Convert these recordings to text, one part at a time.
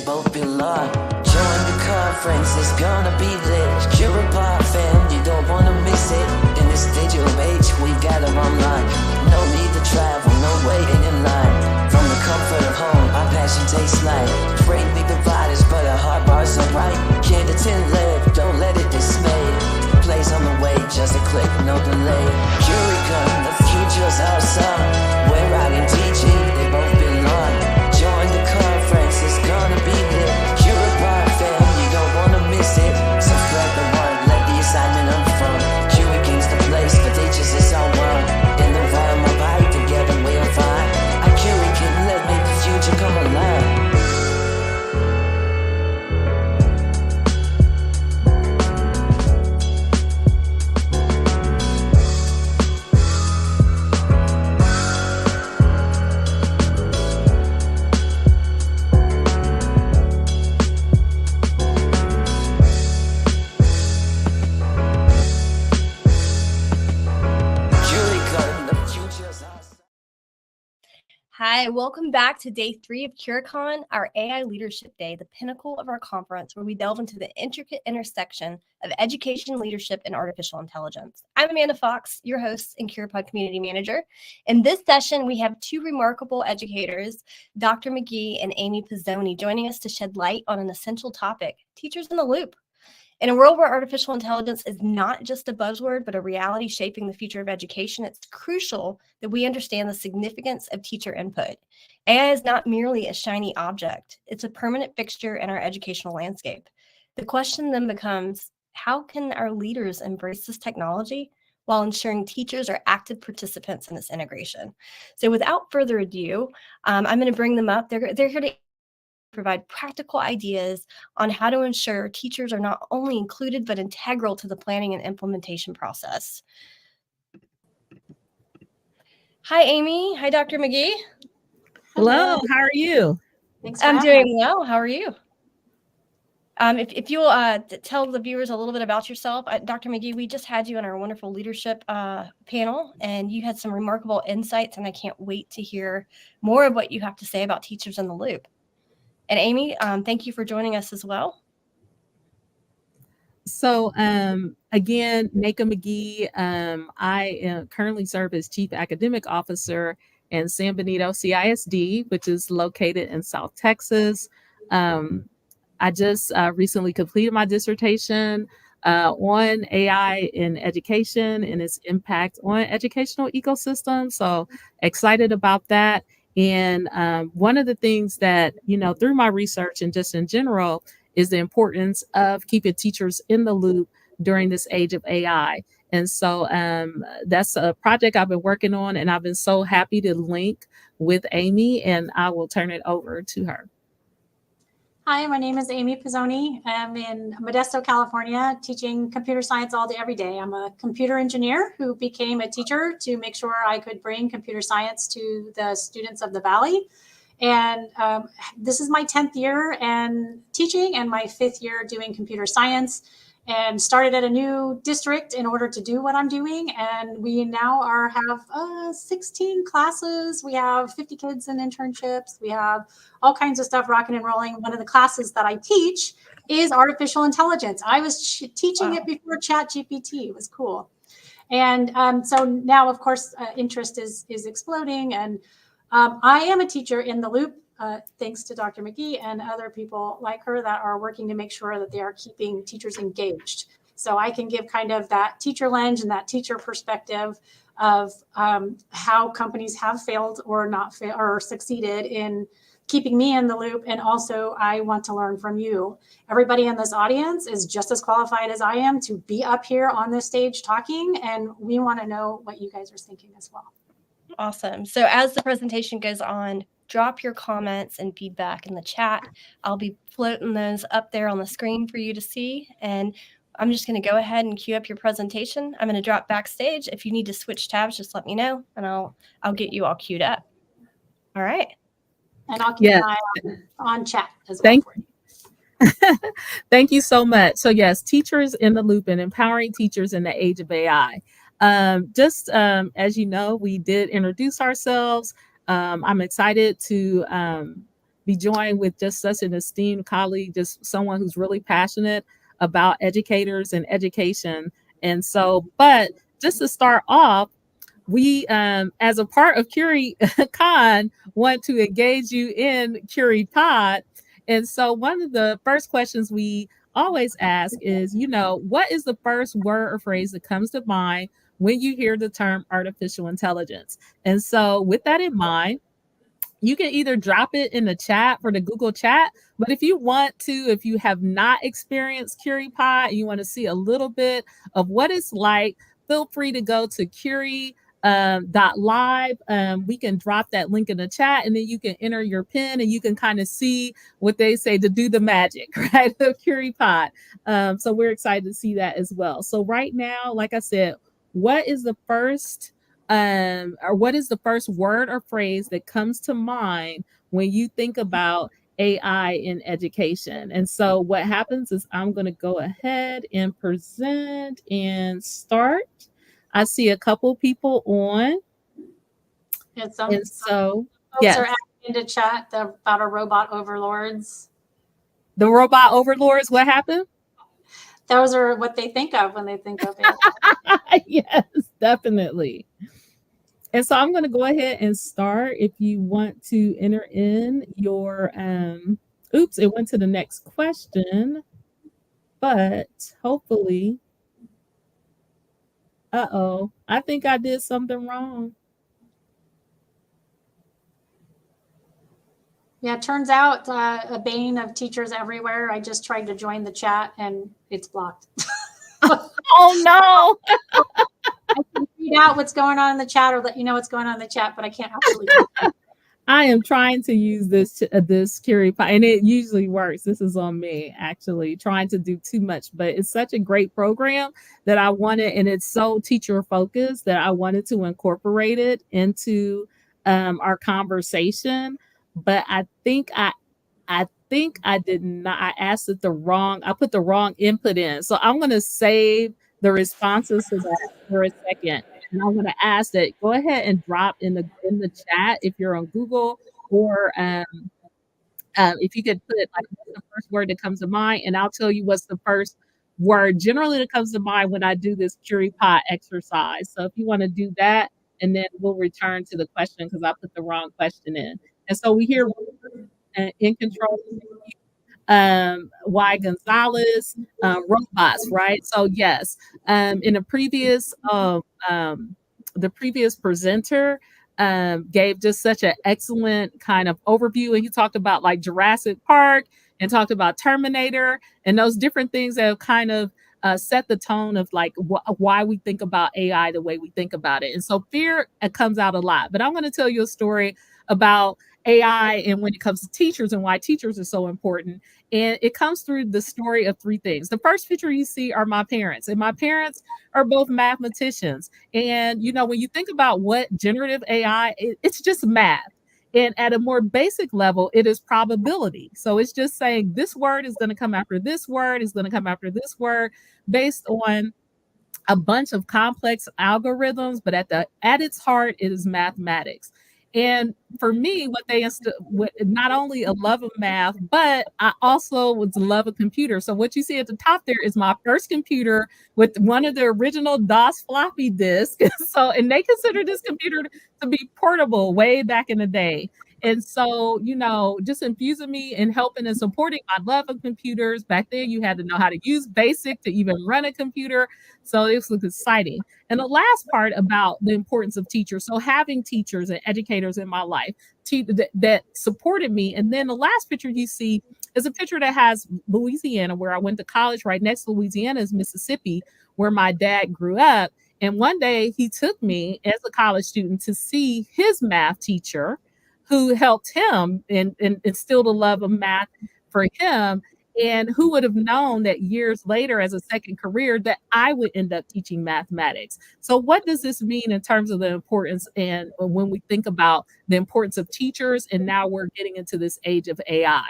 both belong. Join the conference, it's gonna be lit. Curipod fam, you don't wanna miss it. In this digital age, we gather online. No need to travel, no waiting in line. From the comfort of home, our passion tastes like. Break big dividers, but our heart bars are right. Can't attend live, don't let it dismay. Plays on the way, just a click, no delay. Curicon, the future's awesome. We're writing, teaching, they both belong. Join the conference, it's gonna be lit. Curipod fam, you don't wanna miss it. So spread the word, let the excitement unfold. Curicon's the place for teachers, it's all one. In the environment, right together, we'll find. Our Curicon, let make the future come alive. Hi, welcome back to day 3 of Curicon, our AI Leadership Day, the pinnacle of our conference, where we delve into the intricate intersection of education, leadership, and artificial intelligence. I'm Amanda Fox, your host and Curipod Community Manager. In this session, we have 2 remarkable educators, Dr. McGee and Amy Pezzoni, joining us to shed light on an essential topic, teachers in the loop. In a world where artificial intelligence is not just a buzzword, but a reality shaping the future of education, it's crucial that we understand the significance of teacher input. AI is not merely a shiny object. It's a permanent fixture in our educational landscape. The question then becomes, how can our leaders embrace this technology while ensuring teachers are active participants in this integration? So without further ado, I'm going to bring them up. They're here to provide practical ideas on how to ensure teachers are not only included, but integral to the planning and implementation process. Hi, Amy. Hi, Dr. McGee. Hello, how are you? Thanks I'm doing well. How are you? If you'll tell the viewers a little bit about yourself. Dr. McGee, we just had you on our wonderful leadership panel, and you had some remarkable insights, and I can't wait to hear more of what you have to say about teachers in the loop. And Amy, thank you for joining us as well. So again, Nneka McGee, I currently serve as Chief Academic Officer in San Benito CISD, which is located in South Texas. I just recently completed my dissertation on AI in education and its impact on educational ecosystems. So excited about that. And one of the things that, through my research and just in general, is the importance of keeping teachers in the loop during this age of AI. And so that's a project I've been working on, and I've been so happy to link with Amy, and I will turn it over to her. Hi, my name is Amy Pezzoni. I'm in Modesto, California, teaching computer science all day, every day. I'm a computer engineer who became a teacher to make sure I could bring computer science to the students of the Valley. And this is my 10th year and teaching and my 5th year doing computer science, and started at a new district in order to do what I'm doing. And we now have 16 classes. We have 50 kids in internships. We have all kinds of stuff rocking and rolling. One of the classes that I teach is artificial intelligence. I was teaching it before ChatGPT. It was cool. And so now, of course, interest is exploding. And I am a teacher in the loop, thanks to Dr. McGee and other people like her that are working to make sure that they are keeping teachers engaged. So I can give kind of that teacher lens and that teacher perspective of how companies have failed or not or succeeded in keeping me in the loop. And also, I want to learn from you. Everybody in this audience is just as qualified as I am to be up here on this stage talking, and we want to know what you guys are thinking as well. Awesome. So as the presentation goes on, drop your comments and feedback in the chat. I'll be floating those up there on the screen for you to see. And I'm just going to go ahead and queue up your presentation. I'm going to drop backstage. If you need to switch tabs, just let me know, and I'll get you all queued up. All right. And I'll keep an eye on chat as well. Thank you so much. So yes, teachers in the loop and empowering teachers in the age of AI. As you know, we did introduce ourselves. I'm excited to be joined with just such an esteemed colleague, just someone who's really passionate about educators and education. And so, but just to start off, we, as a part of Curicon, want to engage you in Curipod. And so, one of the first questions we always ask is, what is the first word or phrase that comes to mind when you hear the term artificial intelligence? And so, with that in mind, you can either drop it in the chat for the Google chat, but if you want to, if you have not experienced Curipod and you want to see a little bit of what it's like, feel free to go to Live. We can drop that link in the chat, and then you can enter your pin and you can kind of see what they say to do the magic, right? Of Curipod. So we're excited to see that as well. So right now, like I said, what is the first word or phrase that comes to mind when you think about AI in education? And so what happens is I'm going to go ahead and present and start. I see a couple people on. And so folks yes, are asking into chat about our robot overlords. The robot overlords, what happened? Those are what they think of when they think of it. Yes, definitely. And so I'm going to go ahead and start. If you want to enter in your, oops, it went to the next question, but hopefully, I think I did something wrong. Yeah, it turns out a bane of teachers everywhere. I just tried to join the chat and it's blocked. Oh no. I can read out what's going on in the chat or let you know what's going on in the chat, but I can't actually. I am trying to use this Curipod, and it usually works. This is on me, actually, trying to do too much, but it's such a great program that I wanted, and it's so teacher focused that I wanted to incorporate it into our conversation. But I think I did not. I asked it I put the wrong input in. So I'm going to save the responses to that for a second. And I'm going to ask that go ahead and drop in the chat if you're on Google, or if you could put like what's the first word that comes to mind, and I'll tell you what's the first word generally that comes to mind when I do this Curipod exercise. So if you want to do that, and then we'll return to the question because I put the wrong question in. And so we hear in control. Y Gonzalez, robots, right? So yes, in a previous, the previous presenter gave just such an excellent kind of overview, and he talked about like Jurassic Park and talked about Terminator and those different things that have kind of set the tone of like why we think about AI the way we think about it. And so fear comes out a lot, but I'm going to tell you a story about AI and when it comes to teachers and why teachers are so important. And it comes through the story of three things. The first picture you see are my parents, and my parents are both mathematicians. And, when you think about what generative AI, it's just math. And at a more basic level, it is probability. So it's just saying this word is going to come after this word, is going to come after this word based on a bunch of complex algorithms. But at its heart, it is mathematics. And for me, what not only a love of math, but I also was a love of computers. So what you see at the top there is my first computer with one of the original DOS floppy disks. And they consider this computer to be portable way back in the day. And so, just infusing me and helping and supporting my love of computers. Back then, you had to know how to use BASIC to even run a computer. So it was exciting. And the last part about the importance of teachers. So having teachers and educators in my life that supported me. And then the last picture you see is a picture that has Louisiana, where I went to college. Right next to Louisiana is Mississippi, where my dad grew up. And one day he took me as a college student to see his math teacher, who helped him and instilled a love of math for him. And who would have known that years later, as a second career, that I would end up teaching mathematics? So what does this mean in terms of the importance, and when we think about the importance of teachers, and now we're getting into this age of AI?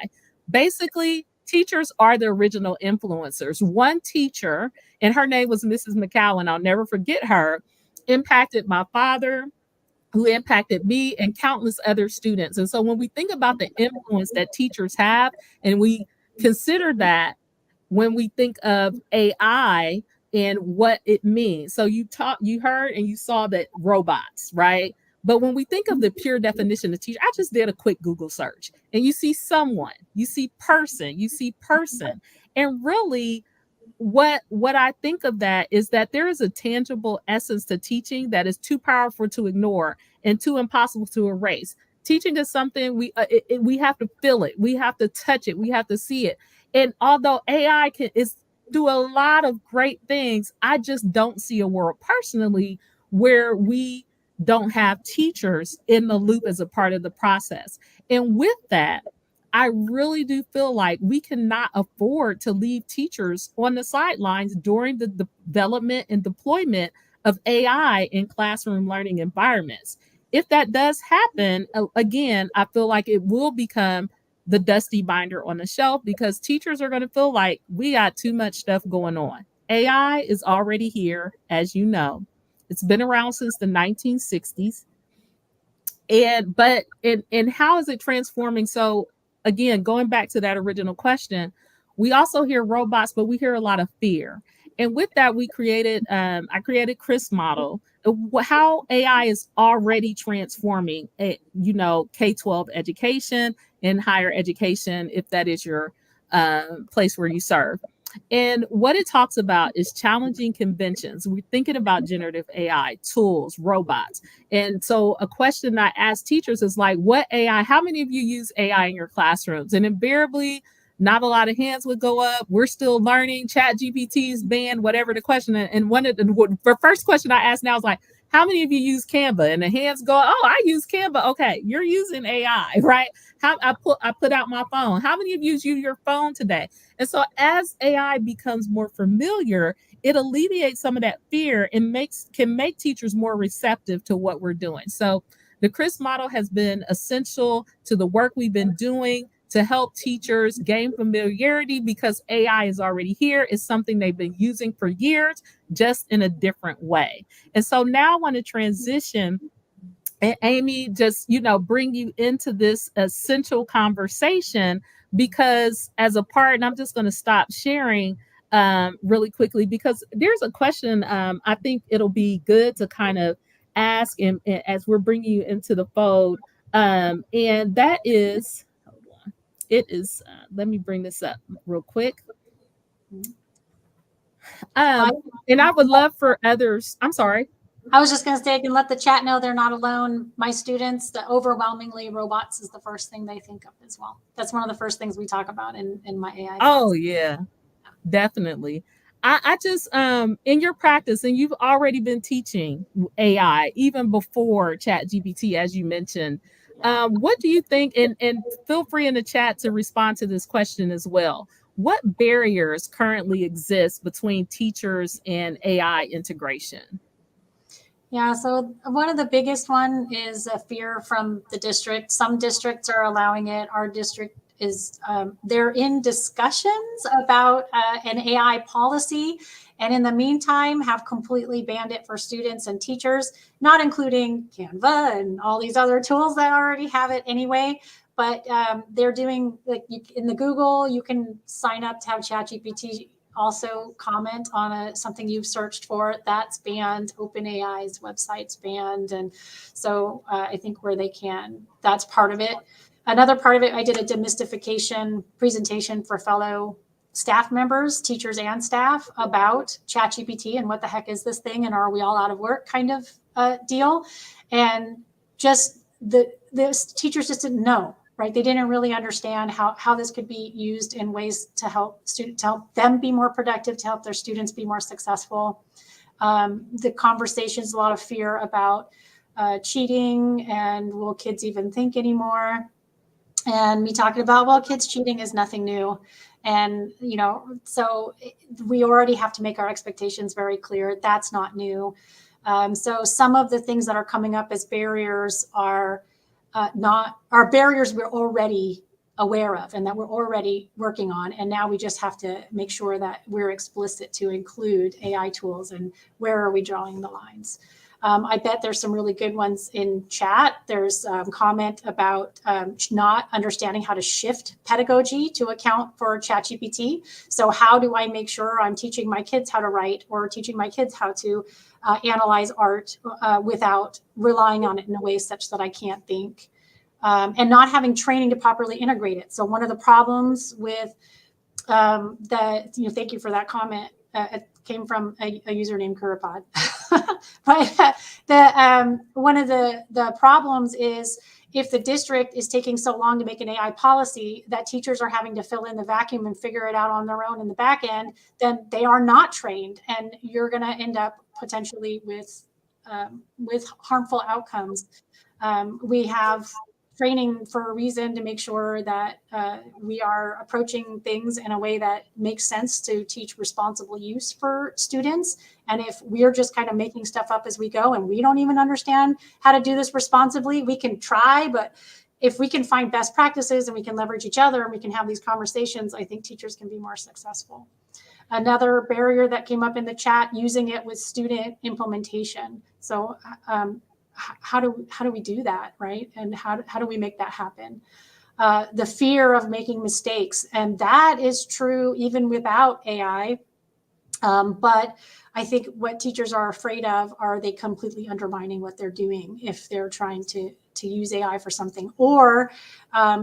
Basically, teachers are the original influencers. One teacher, and her name was Mrs. McCowan, I'll never forget her, impacted my father, who impacted me and countless other students. And so when we think about the influence that teachers have, and we consider that when we think of AI and what it means. So you heard and you saw that robots, right? But when we think of the pure definition of teacher, I just did a quick Google search and you see someone, you see person. And really what I think of that is that there is a tangible essence to teaching that is too powerful to ignore and too impossible to erase. Teaching is something we have to feel it, we have to touch it, we have to see it. And although AI is do a lot of great things, I just don't see a world personally where we don't have teachers in the loop as a part of the process. And with that, I really do feel like we cannot afford to leave teachers on the sidelines during the development and deployment of AI in classroom learning environments. If that does happen, again, I feel like it will become the dusty binder on the shelf because teachers are going to feel like we got too much stuff going on. AI is already here, as you know. It's been around since the 1960s. And how is it transforming? So again, going back to that original question, we also hear robots, but we hear a lot of fear. And with that, I created Chris model, how AI is already transforming, K-12 education and higher education, if that is your place where you serve. And what it talks about is challenging conventions. We're thinking about generative AI, tools, robots. And so a question I ask teachers is like, what AI, how many of you use AI in your classrooms? And invariably, not a lot of hands would go up. We're still learning. Chat GPT's banned, whatever the question. And the first question I ask now is like, how many of you use Canva? And the hands go, oh, I use Canva. Okay, you're using AI, right? I put out my phone. How many of you use your phone today? And so as AI becomes more familiar, it alleviates some of that fear and can make teachers more receptive to what we're doing. So the Chris model has been essential to the work we've been doing to help teachers gain familiarity because AI is already here. It's something they've been using for years, just in a different way. And so now I want to transition and Amy, just, bring you into this essential conversation because as a part, and I'm just going to stop sharing really quickly because there's a question I think it'll be good to kind of ask and as we're bringing you into the fold. And that is, hold on, it is, let me bring this up real quick. And I would love for others, I'm sorry. I was just going to say, I can let the chat know they're not alone. My students, overwhelmingly, robots is the first thing they think of as well. That's one of the first things we talk about in my AI class. Oh, yeah, definitely. I just, in your practice, and you've already been teaching AI even before ChatGPT, as you mentioned. What do you think? And feel free in the chat to respond to this question as well. What barriers currently exist between teachers and AI integration? Yeah, so one of the biggest one is a fear from the district. Some districts are allowing it. Our district is, they're in discussions about an AI policy. And in the meantime, have completely banned it for students and teachers, not including Canva and all these other tools that already have it anyway. But they're doing, like in the Google, you can sign up to have ChatGPT also comment on something you've searched for. That's banned. OpenAI's website's banned. And so I think where they can, that's part of it. Another part of it, I did a demystification presentation for fellow staff members, teachers and staff, about ChatGPT and what the heck is this thing and are we all out of work kind of deal. And just the teachers just didn't know. Right, they didn't really understand how this could be used in ways to help them be more productive, to help their students be more successful. The conversations, a lot of fear about cheating and will kids even think anymore? And me talking about, well, kids cheating is nothing new. And, so we already have to make our expectations very clear. That's not new. So some of the things that are coming up as barriers are our barriers we're already aware of and that we're already working on. And now we just have to make sure that we're explicit to include AI tools and where are we drawing the lines. I bet there's some really good ones in chat. There's comment about not understanding how to shift pedagogy to account for ChatGPT. So how do I make sure I'm teaching my kids how to write or teaching my kids how to analyze art without relying on it in a way such that I can't think, and not having training to properly integrate it. So one of the problems with thank you for that comment. It came from a user named Curipod. But one of the problems is if the district is taking so long to make an AI policy that teachers are having to fill in the vacuum and figure it out on their own in the back end, then they are not trained, and you're going to end up potentially with harmful outcomes. We have training for a reason to make sure that we are approaching things in a way that makes sense to teach responsible use for students. And if we're just kind of making stuff up as we go and we don't even understand how to do this responsibly, we can try, but if we can find best practices and we can leverage each other and we can have these conversations, I think teachers can be more successful. Another barrier that came up in the chat, using it with student implementation. So how do we do that, right? And how do we make that happen? The fear of making mistakes, and that is true even without AI. But I think what teachers are afraid of are they completely undermining what they're doing if they're trying to use AI for something, or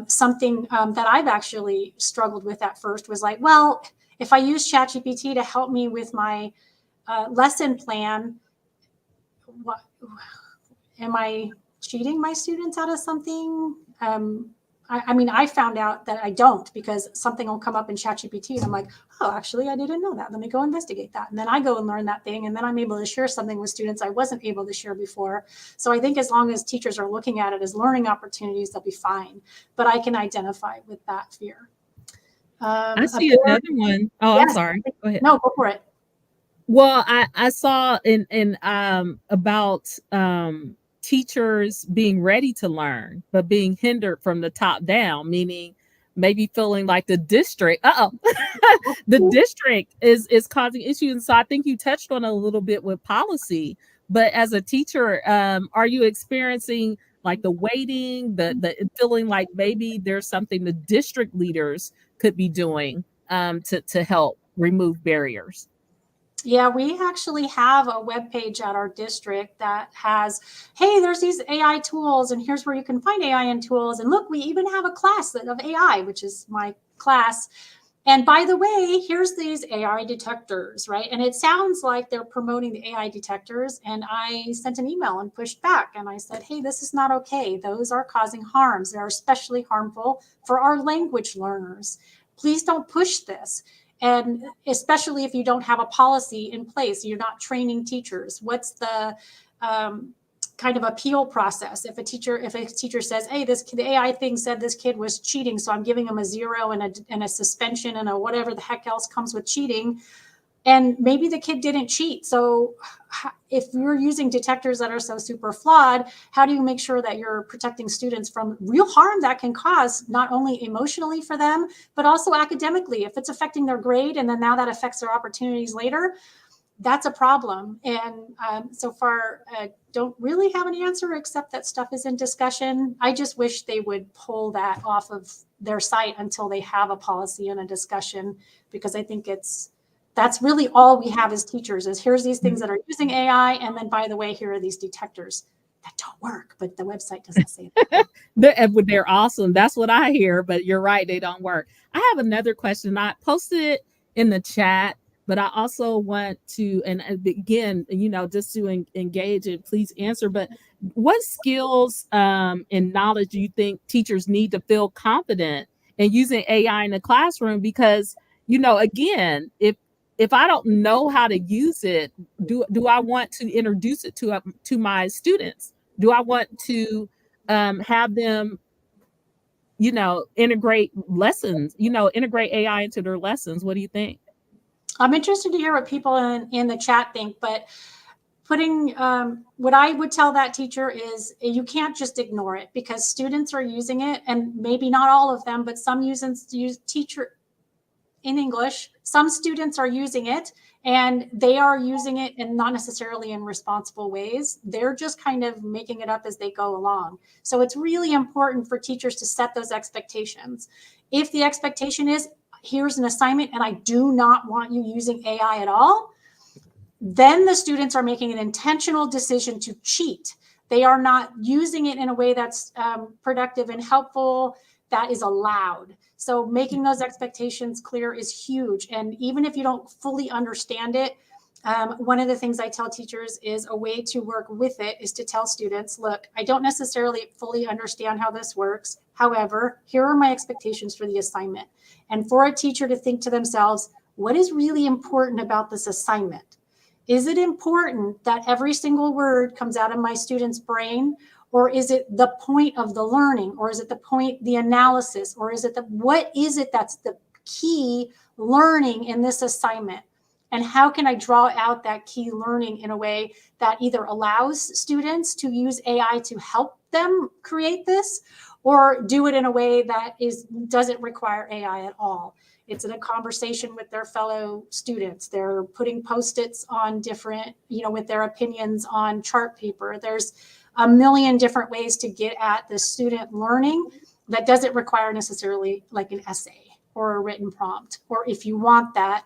something that I've actually struggled with at first was like, well, if I use ChatGPT to help me with my lesson plan, what? Am I cheating my students out of something? I mean, I found out that I don't, because something will come up in ChatGPT and I'm like, oh, actually, I didn't know that. Let me go investigate that. And then I go and learn that thing. And then I'm able to share something with students I wasn't able to share before. So I think as long as teachers are looking at it as learning opportunities, they'll be fine. But I can identify with that fear. I see another one. Oh, yes. I'm sorry. Go ahead. No, go for it. Well, I saw in about teachers being ready to learn, but being hindered from the top down, meaning maybe feeling like the district, the district is causing issues. And so I think you touched on a little bit with policy, but as a teacher, are you experiencing like the waiting, the feeling like maybe there's something the district leaders could be doing to help remove barriers? Yeah, we actually have a web page at our district that has, hey, there's these AI tools and here's where you can find AI and tools. And look, we even have a class of AI, which is my class. And by the way, here's these AI detectors, right? And it sounds like they're promoting the AI detectors. And I sent an email and pushed back. And I said, hey, this is not okay. Those are causing harms. They're especially harmful for our language learners. Please don't push this. And especially if you don't have a policy in place, you're not training teachers. What's the kind of appeal process? If a teacher says, hey, the AI thing said this kid was cheating, so I'm giving him a 0 and a suspension and a whatever the heck else comes with cheating, and maybe the kid didn't cheat. So if you're using detectors that are so super flawed, how do you make sure that you're protecting students from real harm that can cause not only emotionally for them, but also academically? If it's affecting their grade and then now that affects their opportunities later, that's a problem. And so far, don't really have an answer except that stuff is in discussion. I just wish they would pull that off of their site until they have a policy and a discussion, because I think that's really all we have as teachers is here's these things that are using AI. And then, by the way, here are these detectors that don't work, but the website doesn't say that. They're awesome. That's what I hear, but you're right. They don't work. I have another question. I posted it in the chat, but I also want to, and again, just to engage and please answer, but what skills and knowledge do you think teachers need to feel confident in using AI in the classroom? Because, again, if I don't know how to use it, do I want to introduce it to my students? Do I want to have them, integrate lessons, integrate AI into their lessons? What do you think? I'm interested to hear what people in the chat think, but putting what I would tell that teacher is you can't just ignore it, because students are using it, and maybe not all of them, but some in English. Some students are using it, and they are using it and not necessarily in responsible ways. They're just kind of making it up as they go along. So it's really important for teachers to set those expectations. If the expectation is, here's an assignment and I do not want you using AI at all, then the students are making an intentional decision to cheat. They are not using it in a way that's productive and helpful, that is allowed. So making those expectations clear is huge. And even if you don't fully understand it, one of the things I tell teachers is a way to work with it is to tell students, look, I don't necessarily fully understand how this works. However, here are my expectations for the assignment. And for a teacher to think to themselves, what is really important about this assignment? Is it important that every single word comes out of my student's brain? Or is it the point of the learning? Or is it the point, the analysis? Or is it what is it that's the key learning in this assignment? And how can I draw out that key learning in a way that either allows students to use AI to help them create this, or do it in a way that doesn't require AI at all? It's in a conversation with their fellow students. They're putting Post-its on different, with their opinions on chart paper. There's a million different ways to get at the student learning that doesn't require necessarily like an essay or a written prompt. Or if you want that,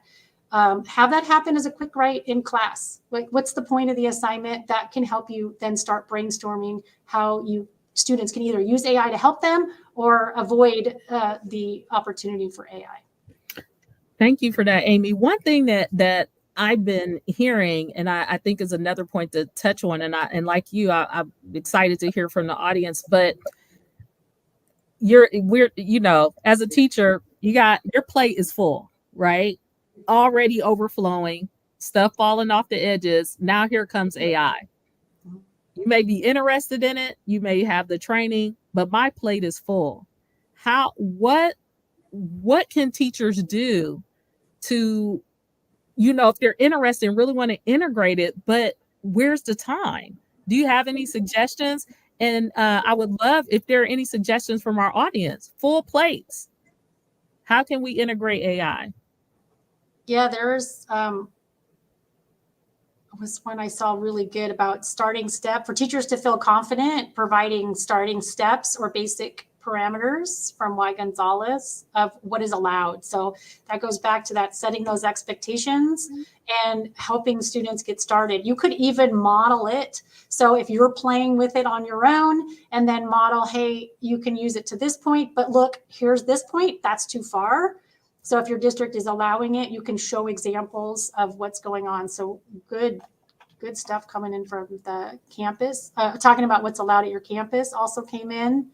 have that happen as a quick write in class. Like, what's the point of the assignment? That can help you then start brainstorming how students can either use AI to help them or avoid the opportunity for AI. Thank you for that, Amy. One thing that I've been hearing, and I think is another point to touch on, and like you, I'm excited to hear from the audience, but as a teacher, your plate is full, right? Already overflowing, stuff falling off the edges. Now here comes AI. You may be interested in it, you may have the training, but my plate is full. What can teachers do to, if they're interested and really want to integrate it, but where's the time? Do you have any suggestions? And I would love if there are any suggestions from our audience. Full plates. How can we integrate AI? Yeah, there's was one I saw really good about starting step for teachers to feel confident, providing starting steps or basic parameters from Y. Gonzalez of what is allowed. So that goes back to that setting those expectations and helping students get started. You could even model it. So if you're playing with it on your own and then model, hey, you can use it to this point, but look, here's this point, that's too far. So if your district is allowing it, you can show examples of what's going on. So good stuff coming in from the campus. Talking about what's allowed at your campus also came in.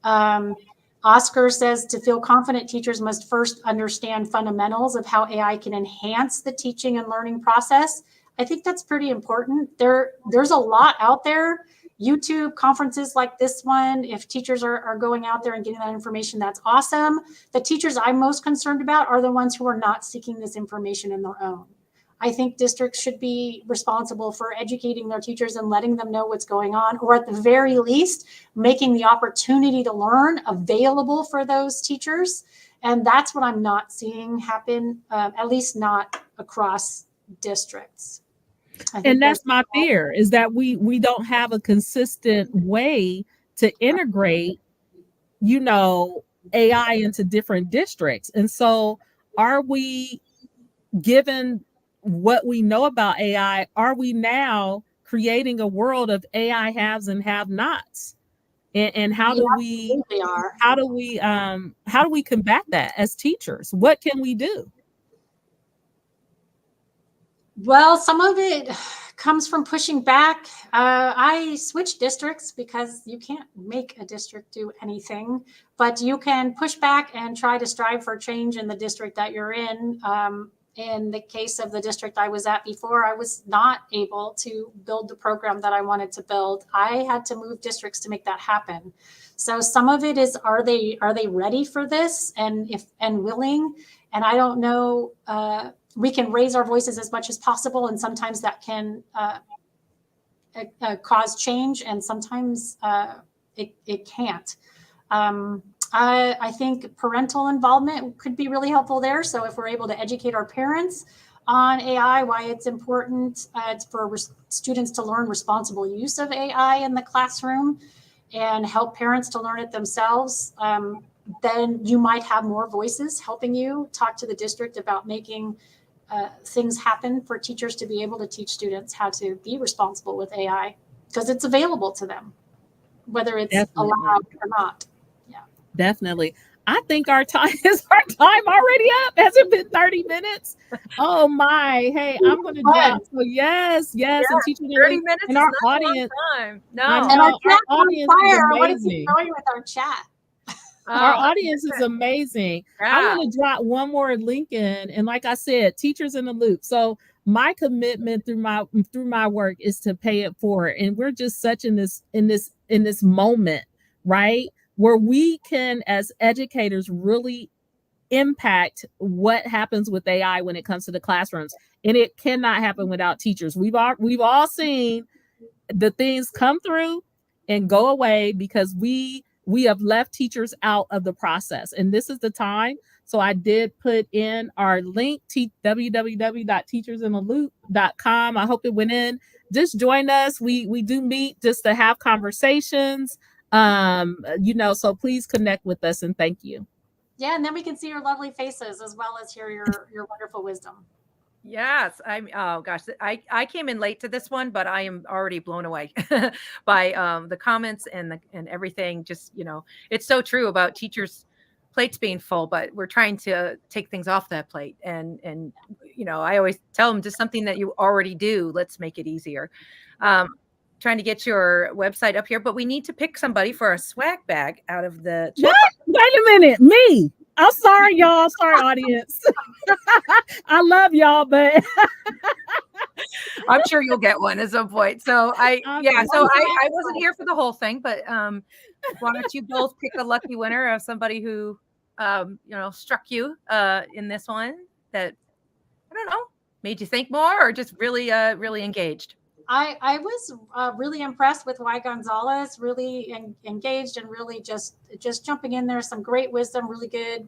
Oscar says to feel confident, teachers must first understand fundamentals of how AI can enhance the teaching and learning process. I think that's pretty important. There's a lot out there. YouTube conferences like this one, if teachers are going out there and getting that information, that's awesome. The teachers I'm most concerned about are the ones who are not seeking this information in their own. I think districts should be responsible for educating their teachers and letting them know what's going on, or at the very least, making the opportunity to learn available for those teachers. And that's what I'm not seeing happen, at least not across districts. And that's my fear, is that we don't have a consistent way to integrate, AI into different districts. And so are we, given what we know about AI, are we now creating a world of AI haves and have-nots? And how do we combat that as teachers? What can we do? Well, some of it comes from pushing back. I switched districts because you can't make a district do anything, but you can push back and try to strive for change in the district that you're in. In the case of the district I was at before, I was not able to build the program that I wanted to build. I had to move districts to make that happen. So some of it is, are they ready for this and willing? And I don't know. We can raise our voices as much as possible, and sometimes that can cause change, and sometimes it can't. I think parental involvement could be really helpful there. So if we're able to educate our parents on AI, why it's important for students to learn responsible use of AI in the classroom and help parents to learn it themselves, then you might have more voices helping you talk to the district about making things happen for teachers to be able to teach students how to be responsible with AI, because it's available to them, whether it's allowed or not. Definitely. I think our time is already up. Has it been 30 minutes? Oh my. Hey, I'm gonna drop. So yes, and teaching 30 minutes and is our not audience. time. No. And our audience is amazing. What is it going with our chat? Our audience is amazing. Yeah. I'm going to drop one more link in, and like I said, Teachers in the Loop. So my commitment through my work is to pay it forward, and we're just such in this moment, right, where we can, as educators, really impact what happens with AI when it comes to the classrooms, and it cannot happen without teachers. We've all seen the things come through and go away because we have left teachers out of the process, and this is the time. So I did put in our link, www.teachersintheloop.com. I hope it went in. Just join us. We do meet just to have conversations. So please connect with us, and thank you. Yeah, and then we can see your lovely faces as well as hear your wonderful wisdom. Yes, oh gosh, I came in late to this one, but I am already blown away by the comments and everything. Just, it's so true about teachers' plates being full, but we're trying to take things off that plate. And I always tell them, just something that you already do, let's make it easier. Trying to get your website up here, but we need to pick somebody for a swag bag out of the chat. What? Wait a minute, me. I'm sorry, y'all. Sorry, audience. I love y'all, but I'm sure you'll get one at some point. So I wasn't here for the whole thing, but why don't you both pick a lucky winner of somebody who struck you in this one that, I don't know, made you think more or just really engaged? I was really impressed with Y. Gonzalez, really engaged and really just jumping in there. Some great wisdom, really good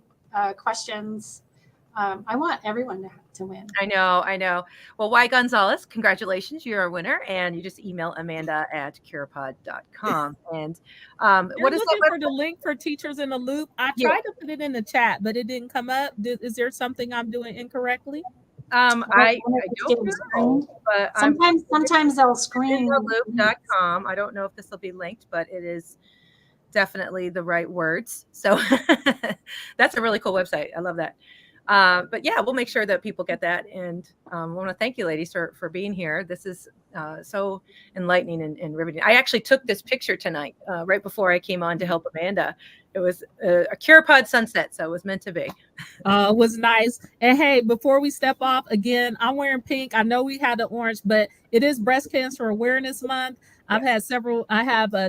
questions. I want everyone to win. I know. Well, Y. Gonzalez, congratulations. You're a winner. And you just email Amanda@curipod.com. And what is looking that for the link for Teachers in the Loop? I tried to put it in the chat, but it didn't come up. Is there something I'm doing incorrectly? I don't know, but sometimes they'll screen loop.com. I don't know if this will be linked, but it is definitely the right words. So that's a really cool website. I love that. But yeah, we'll make sure that people get that. And I want to thank you, ladies, for being here. This is so enlightening and riveting. I actually took this picture tonight, right before I came on to help Amanda. It was a Curipod sunset, so it was meant to be. It was nice. And hey, before we step off, again, I'm wearing pink. I know we had the orange, but it is Breast Cancer Awareness Month. I have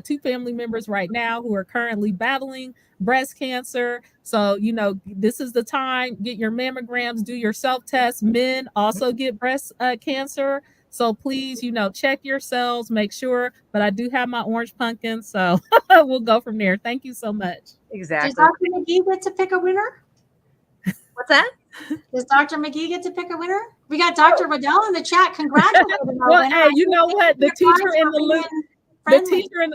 2 family members right now who are currently battling breast cancer. So, this is the time. Get your mammograms, do your self-test. Men also get breast cancer. So please, check yourselves, make sure. But I do have my orange pumpkin, so we'll go from there. Thank you so much. Exactly. Does Dr. McGee get to pick a winner? What's that? Does Dr. McGee get to pick a winner? We got Dr. Waddell in the chat. Congratulations. Well, hey, you know what? The teacher in the loop. The teacher in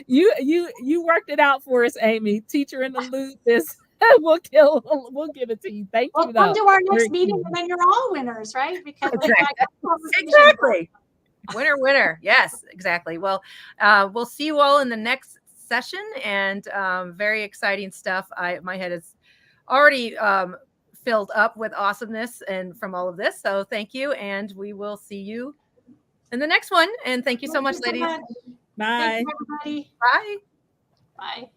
you worked it out for us, Amy. Teacher in the Loop is we'll give it to you. Thank you. We'll do our next meeting and then you're all winners, right? Because exactly. Winner. Yes, exactly. Well, we'll see you all in the next session, and very exciting stuff. My head is already filled up with awesomeness and from all of this. So thank you, and we will see you in the next one. And thank you so much, ladies. Bye. Thanks, everybody. Bye. Bye.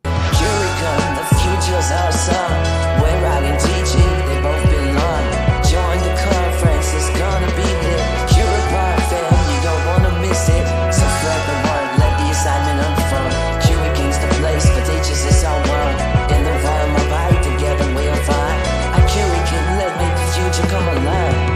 Curicon, the future's awesome. We're riding teaching, they both belong. Join the conference, it's gonna be lit. Curipod fam, you don't wanna miss it. So spread the word, let the assignment unfold. Curicon's the place for teachers, it's all one. In the environment, right together we'll find. Our Curicon, let make the future come alive.